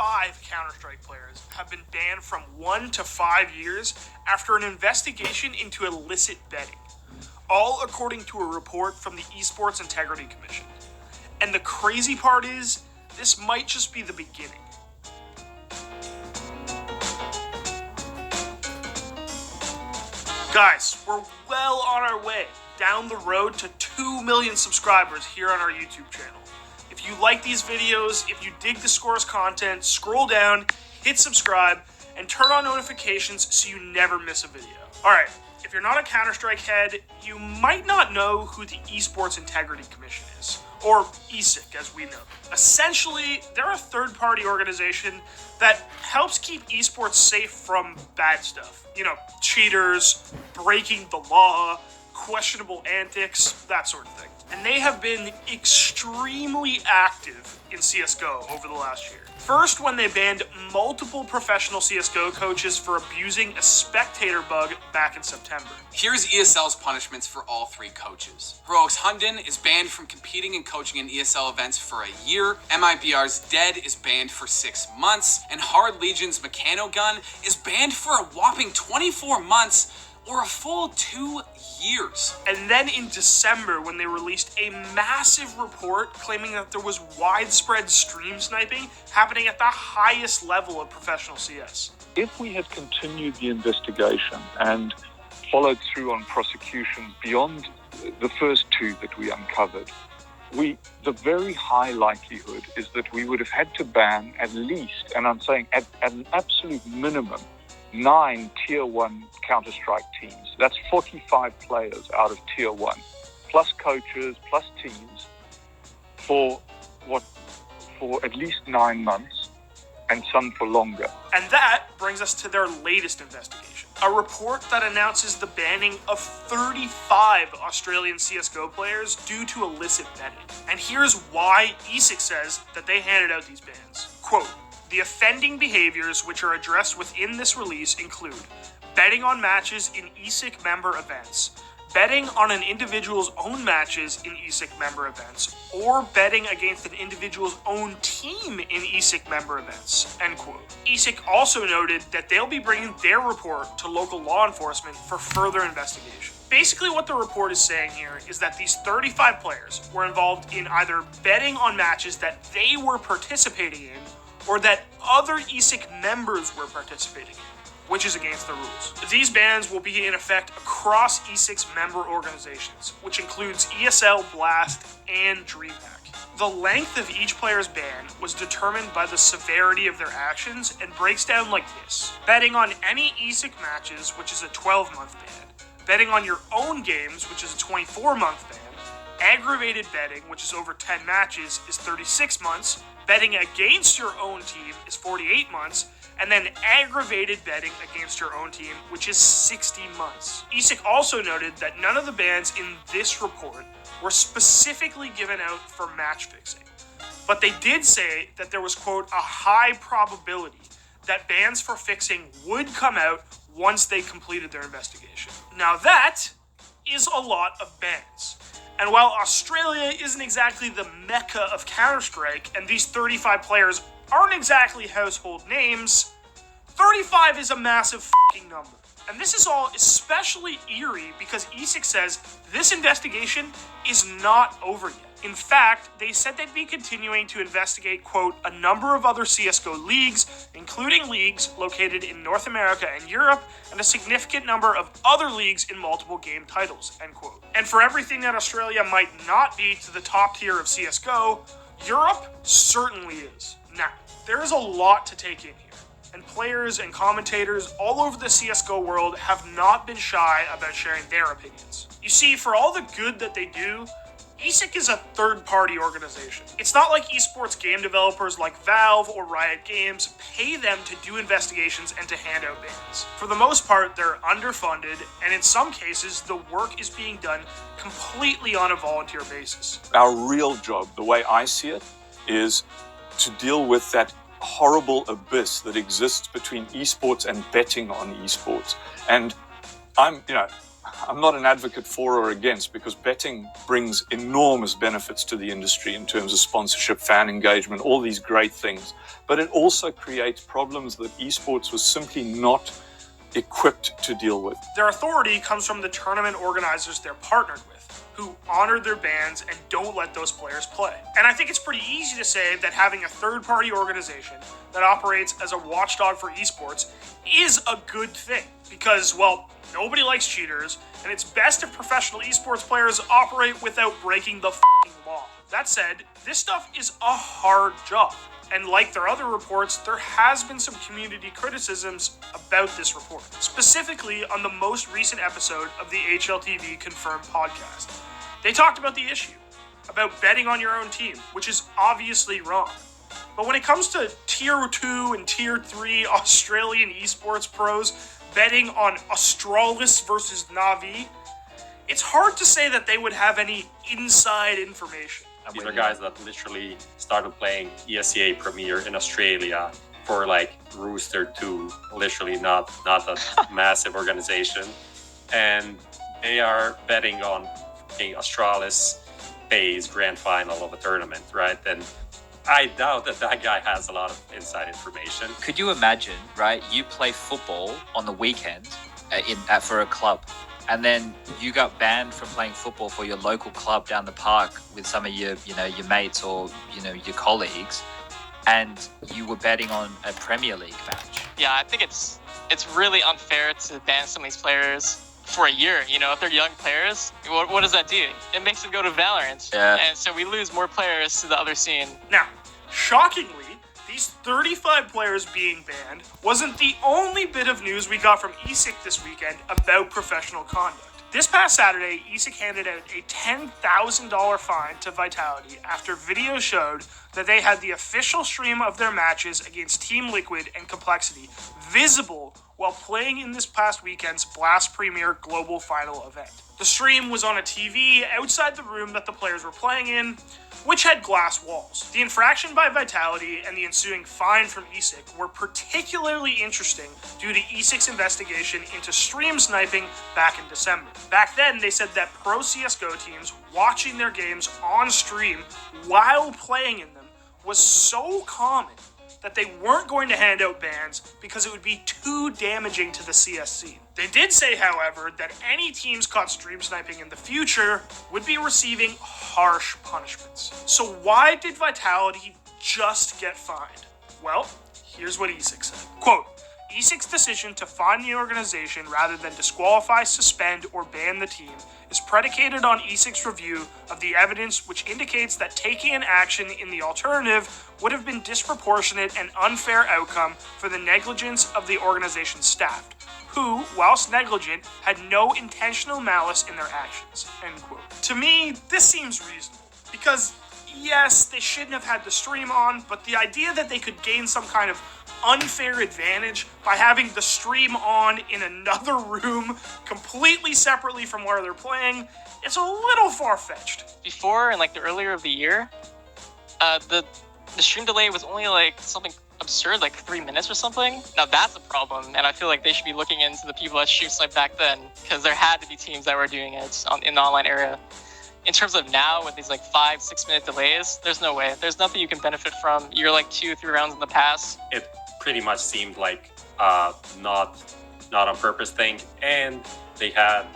35 Counter-Strike players have been banned from 1 to 5 years after an investigation into illicit betting, all according to a report from the Esports Integrity Commission. And the crazy part is, this might just be the beginning. Guys, we're well on our way down the road to 2 million subscribers here on our YouTube channel. If you like these videos, if you dig the Scores content, scroll down, hit subscribe, and turn on notifications so you never miss a video. Alright, if you're not a Counter-Strike head, you might not know who the Esports Integrity Commission is, or ESIC as we know. Essentially, they're a third-party organization that helps keep esports safe from bad stuff. You know, cheaters, breaking the law, questionable antics, that sort of thing. And they have been extremely active in CSGO over the last year. First, when they banned multiple professional CSGO coaches for abusing a spectator bug back in September. Here's ESL's punishments for all 3 coaches. Heroics Hunden is banned from competing and coaching in ESL events for a year. MIBR's Dead is banned for 6 months. And Hard Legion's Mechanogun is banned for a whopping 24 months or a full 2 years. And then in December, when they released a massive report claiming that there was widespread stream sniping happening at the highest level of professional CS. If we had continued the investigation and followed through on prosecutions beyond the first 2 that we uncovered, the very high likelihood is that we would have had to ban at least, and I'm saying at an absolute minimum, 9 Tier 1 Counter-Strike teams. That's 45 players out of Tier 1, plus coaches, plus teams, for at least 9 months, and some for longer. And that brings us to their latest investigation. A report that announces the banning of 35 Australian CSGO players due to illicit betting. And here's why ESIC says that they handed out these bans. Quote, "The offending behaviors which are addressed within this release include betting on matches in ESIC member events, betting on an individual's own matches in ESIC member events, or betting against an individual's own team in ESIC member events," end quote. ESIC also noted that they'll be bringing their report to local law enforcement for further investigation. Basically what the report is saying here is that these 35 players were involved in either betting on matches that they were participating in, or that other ESIC members were participating in, which is against the rules. These bans will be in effect across ESIC's member organizations, which includes ESL, Blast, and DreamHack. The length of each player's ban was determined by the severity of their actions and breaks down like this. Betting on any ESIC matches, which is a 12-month ban. Betting on your own games, which is a 24-month ban. Aggravated betting, which is over 10 matches, is 36 months. Betting against your own team is 48 months. And then aggravated betting against your own team, which is 60 months. ESIC also noted that none of the bans in this report were specifically given out for match fixing. But they did say that there was, quote, "a high probability that bans for fixing would come out once they completed their investigation." Now that is a lot of bans. And while Australia isn't exactly the mecca of Counter-Strike, and these 35 players aren't exactly household names, 35 is a massive fucking number. And this is all especially eerie because ESIC says this investigation is not over yet. In fact, they said they'd be continuing to investigate, quote, "a number of other CSGO leagues, including leagues located in North America and Europe, and a significant number of other leagues in multiple game titles," end quote. And for everything that Australia might not be to the top tier of CSGO, Europe certainly is. Now, there is a lot to take in here. And players and commentators all over the CSGO world have not been shy about sharing their opinions. You see, for all the good that they do, ESIC is a third-party organization. It's not like esports game developers like Valve or Riot Games pay them to do investigations and to hand out bans. For the most part, they're underfunded, and in some cases, the work is being done completely on a volunteer basis. Our real job, the way I see it, is to deal with that horrible abyss that exists between esports and betting on esports. And I'm I'm not an advocate for or against, because betting brings enormous benefits to the industry in terms of sponsorship, fan engagement, all these great things. But it also creates problems that esports was simply not equipped to deal with. Their authority comes from the tournament organizers they're partnered with, who honor their bans and don't let those players play. And I think it's pretty easy to say that having a third-party organization that operates as a watchdog for esports is a good thing, because, well, nobody likes cheaters, and it's best if professional esports players operate without breaking the f***ing law. That said, this stuff is a hard job, and like their other reports, there has been some community criticisms about this report, specifically on the most recent episode of the HLTV Confirmed podcast. They talked about the issue, about betting on your own team, which is obviously wrong. But when it comes to Tier 2 and Tier 3 Australian esports pros betting on Astralis versus Na'Vi, it's hard to say that they would have any inside information. These are guys that literally started playing ESEA Premier in Australia for like Rooster 2, literally not a massive organization. And they are betting on Astralis FaZe grand final of a tournament, right? And I doubt that guy has a lot of inside information. Could you imagine, right? You play football on the weekend for a club, and then you got banned from playing football for your local club down the park with some of your mates or your colleagues, and you were betting on a Premier League match. Yeah, I think it's really unfair to ban some of these players for a year. If they're young players, what does that do? It makes them go to Valorant. Yeah. And so we lose more players to the other scene. Now, shockingly, these 35 players being banned wasn't the only bit of news we got from ESIC this weekend about professional conduct. This past Saturday, ESIC handed out a $10,000 fine to Vitality after video showed that they had the official stream of their matches against Team Liquid and Complexity visible while playing in this past weekend's Blast Premier Global Final event. The stream was on a TV outside the room that the players were playing in, which had glass walls. The infraction by Vitality and the ensuing fine from ESIC were particularly interesting due to ESIC's investigation into stream sniping back in December. Back then, they said that pro CSGO teams watching their games on stream while playing in them was so common that they weren't going to hand out bans because it would be too damaging to the CS scene. They did say, however, that any teams caught stream sniping in the future would be receiving harsh punishments. So why did Vitality just get fined? Well, here's what ESIC said. Quote, ESIC's decision to fine the organization rather than disqualify, suspend, or ban the team is predicated on ESIC's review of the evidence which indicates that taking an action in the alternative would have been disproportionate and unfair outcome for the negligence of the organization's staff, who, whilst negligent, had no intentional malice in their actions, end quote. To me, this seems reasonable, because yes, they shouldn't have had the stream on, but the idea that they could gain some kind of unfair advantage by having the stream on in another room completely separately from where they're playing, it's a little far-fetched. Before, in the earlier of the year, the stream delay was only something absurd, 3 minutes or something. Now that's a problem, and I feel like they should be looking into the people that stream snipe back then, because there had to be teams that were doing it in the online era. In terms of now, with these 5-6 minute delays, there's no way. There's nothing you can benefit from. You're 2-3 rounds in the pass. It pretty much seemed like not on purpose thing, and they had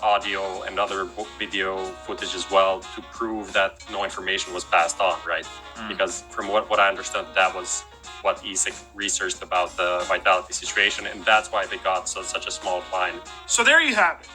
audio and other video footage as well to prove that no information was passed on, right? Because from what I understood, that was what ESIC researched about the Vitality situation, and that's why they got such a small fine. So there you have it.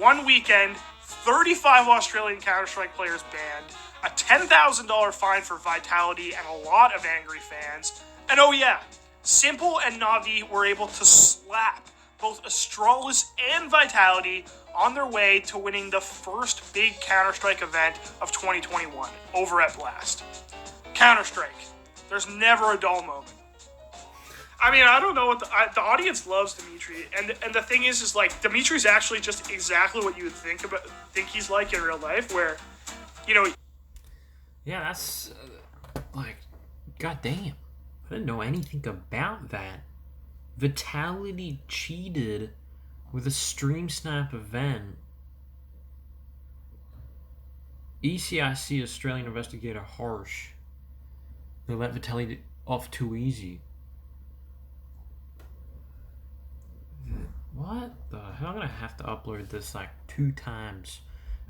One weekend, 35 Australian Counter-Strike players banned, a $10,000 fine for Vitality, and a lot of angry fans. And oh yeah, Simple and Na'Vi were able to slap both Astralis and Vitality on their way to winning the first big Counter-Strike event of 2021 over at Blast. Counter-Strike. There's never a dull moment. I mean, I don't know what the audience loves Dimitri, and the thing is Dimitri's actually just exactly what you would think he's like in real life, where, Yeah, that's goddamn. I didn't know anything about that. Vitality cheated With a stream snap event, ECIC Australian investigator harsh. They let Vitelli off too easy. What the hell? I'm gonna have to upload this like 2 times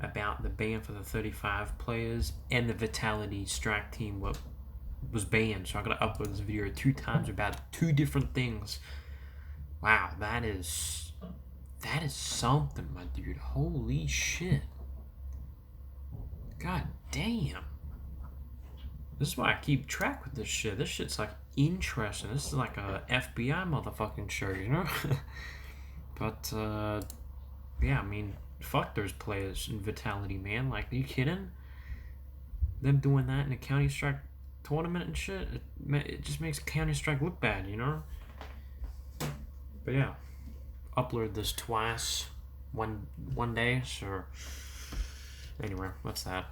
about the ban for the 35 players and the Vitality strike team was banned. So I'm gonna upload this video 2 times about 2 different things. Wow, that is something, my dude. Holy shit. God damn. This is why I keep track with this shit. This shit's like interesting. This is like a FBI motherfucking show, you know? But, yeah, I mean, fuck those players in Vitality, man. Like, are you kidding? Them doing that in a Counter-Strike tournament and shit, it just makes Counter-Strike look bad, you know? But yeah, upload this twice, one day, so anyway, what's that?